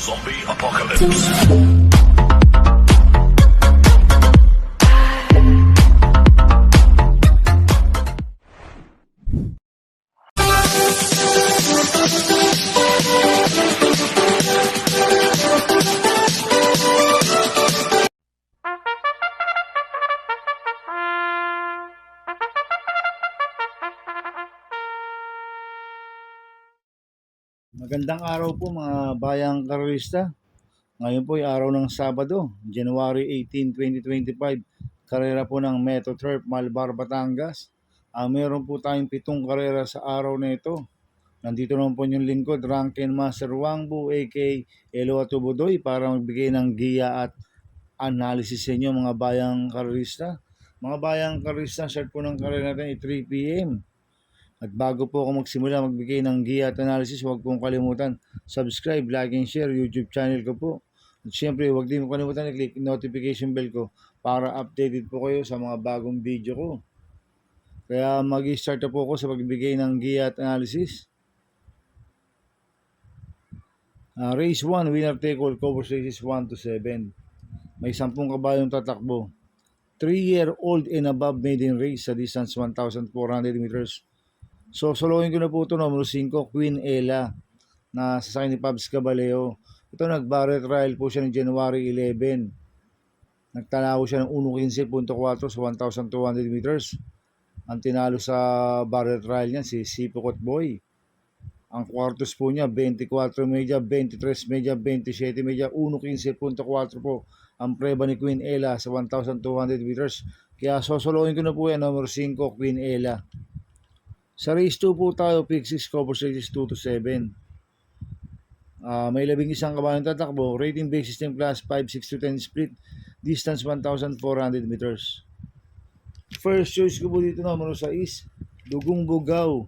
Zombie Apocalypse. Magandang araw po mga bayang karerista. Ngayon po ay araw ng Sabado, January 18, 2025. Karera po ng Metro Turf, Malbar, Batangas. Meron po tayong 7 karera sa araw na ito. Nandito naman po yung lingkod, Rankin Master Wangbu, aka Elo Atubudoy, para magbigay ng giya at analysis sa inyo mga bayang karerista. Mga bayang karerista, start po ng karera natin ay 3 p.m. At bago po ako magsimula magbigay ng giya at analysis, huwag pong kalimutan subscribe, like, and share YouTube channel ko po. At syempre, huwag din mo kalimutan i-click notification bell ko para updated po kayo sa mga bagong video ko. Kaya mag-start na po ako sa pagbigay ng giya at analysis. Race 1, winner take all, covers races 1 to 7. May 10 kabayong tatakbo. 3-year-old and above maiden race sa distance 1,400 meters. So, soloin ko na po ito, numero 5, Queen Ella, na sasakyan ni Pabs Caballeo. Ito, nag-barrel trial po siya ng January 11. Nagtalaw siya ng 1.15.4 sa 1,200 meters. Ang tinalo sa barrel trial niya, si Sipokot Boy. Ang kwartos po niya, 24 media, 23 media, 27 media, 1.15.4 po ang preba ni Queen Ella sa 1,200 meters. Kaya sosoloin ko na po yan, numero 5, Queen Ella. Sa race 2 po tayo, pick 6, covers races 2 to 7. May 11 kabayong tatakbo, rating based system class 5, 6 to 10 split, distance 1,400 meters. First choice ko po dito, numero 6, Dugong Bugaw,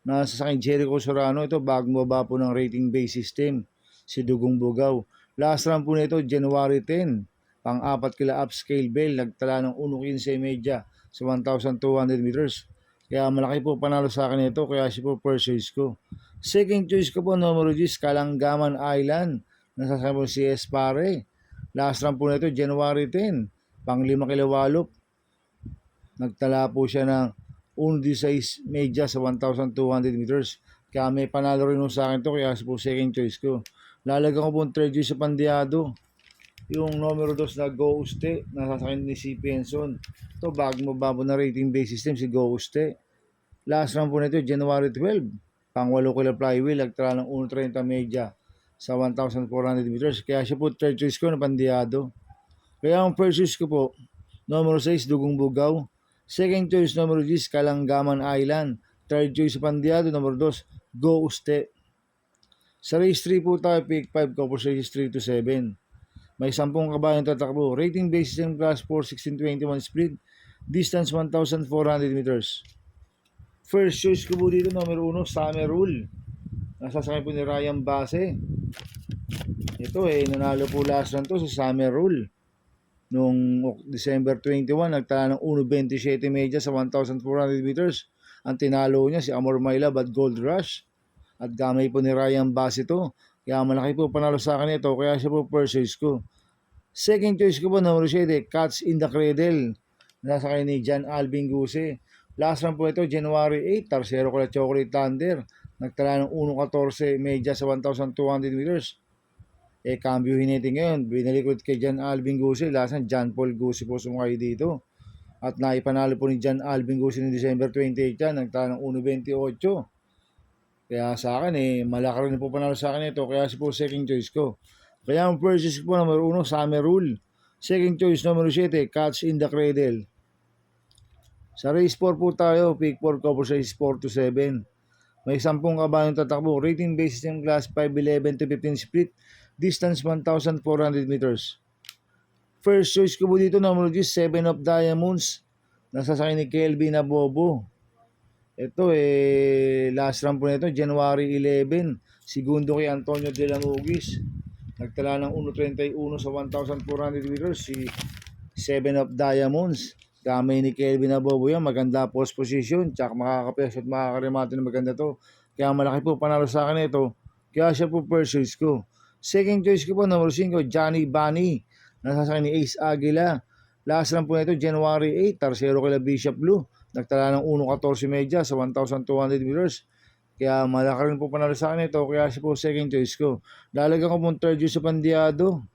na sasakyan Jericho Sorano. Ito, bagong baba po ng rating based system, si Dugong Bugaw. Last run po nito, January 10, pang-4 kila upscale bell, nagtala ng 1.15 media sa 1,200 meters. Kaya malaki po panalo sa akin ito, kaya siya po first choice ko. Second choice ko po, numero 10, Kalanggaman Island, nasasama po si Espare. Last run po nito, January 10, pang 5 kilawalop. Nagtala po siya ng 1.16 media sa 1,200 meters. Kaya may panalo rin sa akin ito, kaya siya po second choice ko. Lalagyan ko po third choice sa Pandiado. Yung numero 2 na Go Uste, nasasakyan ni si Penson. Ito, bagong mababo na rating base system, si Go Uste. Last run po nito, January 12. Pang 8 kila flywheel, nagtala ng 1.30 media sa 1,400 meters. Kaya siya po third choice ko na Pandiado. Kaya ang first choice ko po, numero 6, Dugong Bugaw. Second choice, numero 10, Kalanggaman Island. Third choice sa Pandiado, numero 2, Go Uste. Sa race 3 po tayo, pick 5, covers races 3 to 7. May 10 kabayong tatakbo. Rating based system class 4, 16-21 split. Distance 1,400 meters. First choice ko po dito, numero 1, Summer Rule. Nasasakay po ni Ryan Base. Ito nanalo po last run to sa Summer Rule. Noong December 21, nagtala ng 1.27 media sa 1,400 meters. Ang tinalo niya si Amor Maylab at Gold Rush. At gamay po ni Ryan Base ito. Kaya malaki po panalo sa akin ito, kaya siya po first choice ko. Second choice ko po, numero 7, Cats in the Cradle. Nasakay ni John Alvin Guse. Last run po ito, January 8, Tarsero ko Chocolate Thunder. Nagtala ng 1.14 media sa 1,200 meters. Cambio hinete ngayon. Binalikod kay John Alvin Guse. Last run, John Paul Guse po sumakay dito. At naipanalo po ni John Alvin Guse noong December 28 yan. Nagtala ng 1.28. Kaya sa akin malaki rin po panalo sa akin ito, kaya siya po second choice ko. Kaya ang first choice po, numero 1, Summer Rule. Second choice, numero 7, Cats in the Cradle. Sa race 4 po tayo, pick 4, covers race 4 to 7. May 10 kabayong tatakbo. Rating based system class 5, 11 to 15 split. Distance 1,400 meters. First choice ko po dito, numero 10, 7 of Diamonds. Nasasakay ni Kelvin Abobo. Ito last run po nito, January 11, segundo kay Antonio de la Mugis. Nagtala ng 1.31 sa 1,400 meters, si 7 of Diamonds. Gamay ni Kelvin Abobo yan, maganda post position, tsaka makakapes at makakarimate na maganda to. Kaya malaki po panalo sa akin ito, kaya siya po first choice ko. Second choice ko po, number 5, Johnny Bunny. Nasasakay ni Ace Aguila. Last lang po nito, January 8, Tarsero kila Bishop Blue. Nagtala ng 1.14 media sa 1,200 meters. Kaya malaki rin po panalo sa akin ito, kaya siya po second choice ko. Lalagyan ko pong third choice sa Pandiado.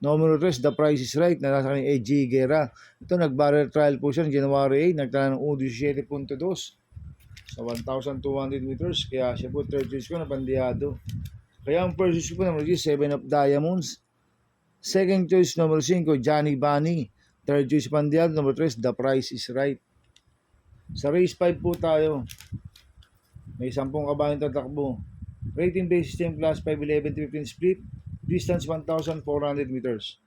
Numero 3, The Price is Right, nasasakay ni AG Guerra. Ito, nag-barrel trial po siya January 8, nagtala ng 1.17.2 sa 1,200 meters. Kaya siya po third choice ko na Pandiado. Kaya ang first choice ko po number 7 of Diamonds. Second choice number 5, Johnny Bunny. Third choice Pandiado. Number 3, The Price is Right. Sa race 5 po tayo. May 10 kabayong tatakbo. Rating based system class 5, 11, 15 split. Distance 1,400 meters.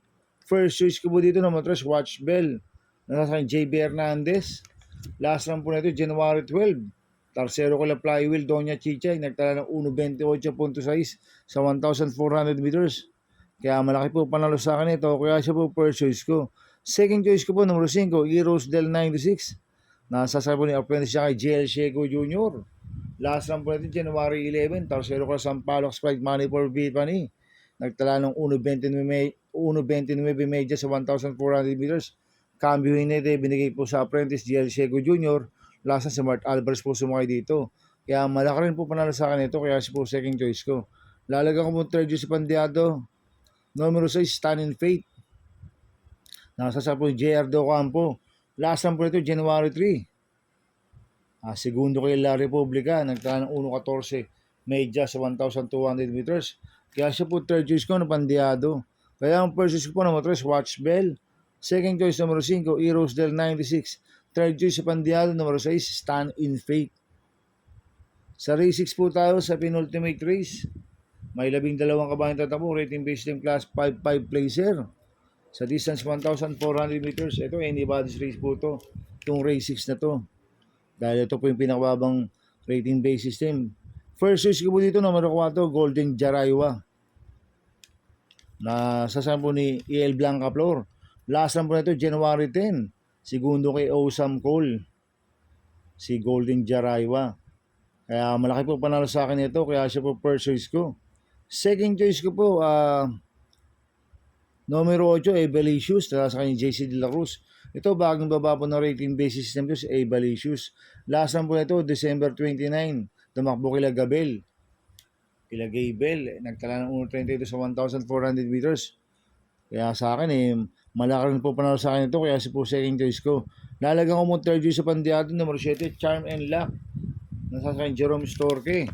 First choice ko po dito number 3, Watch Bell. Nasasakay JB Hernandez. Last run po nito January 12. Tarsero ko la Flywheel Doña Chichay. Nagtala ng 1.28.6 sa 1,400 meters. Kaya malaki po panalo sa akin ito. Kaya siya po first choice ko. Second choice ko po number 5, Heroes del 96. Nasasakay po ni apprentice siya kay JL Shego Jr. Last run po natin January 11. Tarsero ko la Sampaloc Sprite Money for Bipani. Nagtala ng 1.29 media sa 1,400 meters. Cambio hinete binigay po sa apprentice JL Shego Jr. Last na si Mart Alvarez po sumakay dito. Kaya malaki rin po panalo sa akin ito. Kaya siya po second choice ko. Lalagyan ko po third choice sa Pandiado. Numero 6, Stand in Faith. Nasasakay po ni JR Docampo. Last run po ito January 3. Segundo kay La Republica. Nagtala ng 1.14 media sa 1,200 meters. Kaya siya po third choice ko na Pandiado. Kaya ang first choice ko po number 3, Watch Bell. Second choice number 5, Heroes del 96. Third choice sa Pandiado, number 6, Stand in Faith. Sa race 6 po tayo sa penultimate race. May 12 kabayang tatakbo, rating based in class 5 placer. Sa distance 1,400 meters, ito anybody's race po to. Itong race 6 na to. Dahil ito po yung pinakababang rating based system. First choice ko po dito, number 4, Golden Jaraywa. Nasasama po ni EL Blanca Flor. Last lang po na ito, January 10. Segundo kay Osam Cole. Si Golden Jaraywa. Kaya malaki po panalo sa akin ito. Kaya siya po first choice ko. Second choice ko po, numero 8, Ebalicious. Sa kanya JC De La Cruz. Ito, bagong baba po ng rating basis system ito, si Ebalicious. Last lang po na ito, December 29. Tumakbo kila Gabel. Kila Gabel, nagtala ng 1.32 sa 1,400 meters. Kaya sa akin, malaki rin po panalo sa akin ito. Kaya si po second choice ko. Lalagyan ko mo third choice sa Pandiado, numero 7, Charm and Luck. Nasasakay Jerome Storke.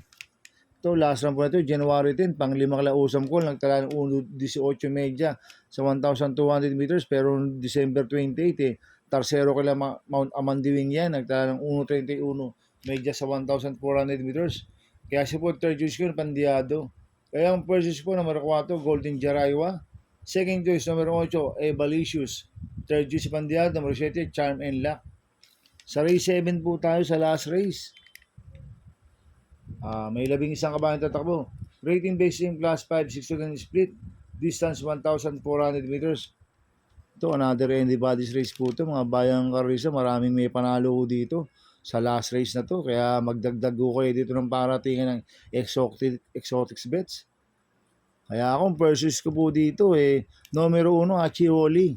Ito, last run po na ito, January 10, pang 5 kalausam ko, nagtala ng 1.18 media sa 1,200 meters, pero December 28, Tarsero kila Mount Amandiwing yan, nagtala ng 1.31 media sa 1,400 meters. Kaya siya po third choice ko, Pandiado. Kaya ang first choice po, number 4, Golden Jaraywa. Second choice, number 8, Ebalicious. Third choice, Pandiado, number 7, Charm and Luck. Sa race 7 po tayo sa last race. May 11 kabayang tatakbo. Rating based in class 5, 6 split. Distance 1,400 meters. Ito, another anybody's race po ito. Mga bayang karisa, maraming may panalo dito sa last race na to. Kaya magdagdag ko kayo dito ng paratingan ng exotics bets. Kaya akong purchase ko po dito numero 1, Achioli.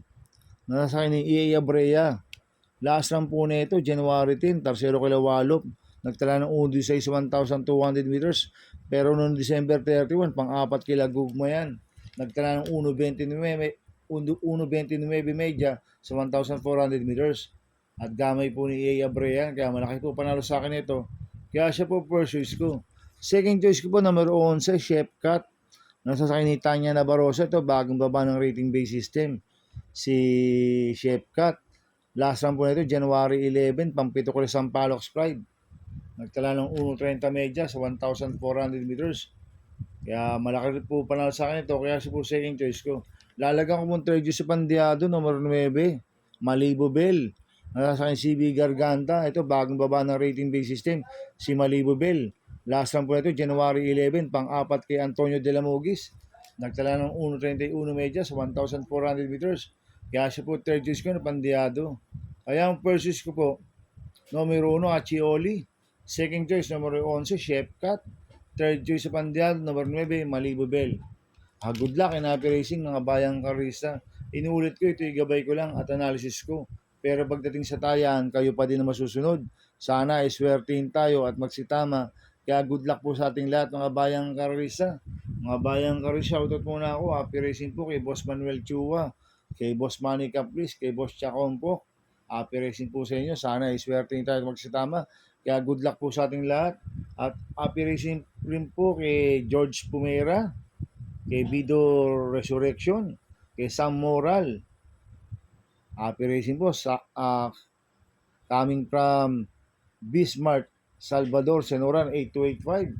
Nasasakay ni EA Abrea. Last run po nito, January 10, Tarsero kila Walop. Nagtala ng 1.16 sa 1,200 meters. Pero noong December 31, pang-apat kila Gugma yan. Nagtala ng 1.29 media sa 1,400 meters. At gamay po ni EA Abrea. Kaya malaki po panalo sa akin ito. Kaya siya po first choice ko. Second choice ko po, number 11, Chef Cat. Nasasakay ni Tanya Nabarosa. Ito, bagong baba ng rating base system. Si Chef Cat. Last run po na ito, January 11, pampito ko sa Sampaloc Sprite. Nagtala ng 1.30 media sa 1,400 meters. Kaya malaki po panalo sa akin ito. Kaya siya po second choice ko. Lalagyan ko mong third choice sa Pandiado, number 9, Malibu Bell. Nasasakay CB Garganta. Ito, bagong baba ng rating base system. Si Malibu Bell. Last run po na ito, January 11, pang-apat kay Antonio De La Mugis. Nagtala ng 1.31 media sa 1,400 meters. Kaya siya po third choice ko na Pandiado. Kaya ang first choice ko po, numero 1, Achioli. Second choice, numero 11, Chef Cat. Third choice sa Pandiado, numero 9, Malibu Bell. Good luck and happy racing mga bayang karista. Inuulit ko, ito gabay ko lang at analysis ko. Pero pagdating sa tayan, kayo pa din na masusunod. Sana ay swertihin tayo at magsitama. Kaya good luck po sa ating lahat mga bayang karista. Mga bayang karista, shoutout muna ako. Happy racing po kay Boss Manuel Chua, kay Boss Manny Capris, kay Boss Chacompo. Happy racing po sa inyo. Sana ay swertihin tayo at magsitama. Kaya good luck po sa ating lahat. At happy racing rin po kay George Pumera, kay Bido Resurrection, kay Sam Moral. Happy racing po sa coming from Bismarck, Salvador, Senoran 8285.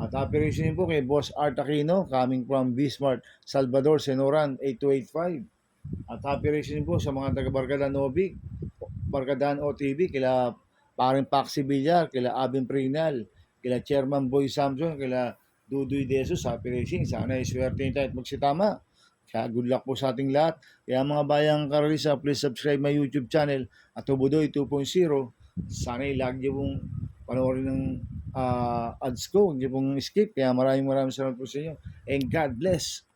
At happy racing po kay Boss Art Aquino, coming from Bismarck, Salvador, Senoran 8285. At happy racing po sa mga taga Barkadaan Novik, Barkadaan OTV, kila paring Paxi Villar, kila Abin Prinal, kila Chairman Boy Samson, kila Dudoy Desos. Happy racing. Sana iswerte tayo at magsitama. Kaya good luck po sa ating lahat. Kaya mga bayang karalisa, please subscribe my YouTube channel at Tubudoy 2.0. Sana lagi pong panoorin ng ads ko, hindi pong skip. Kaya maraming salamat po sa inyo. And God bless.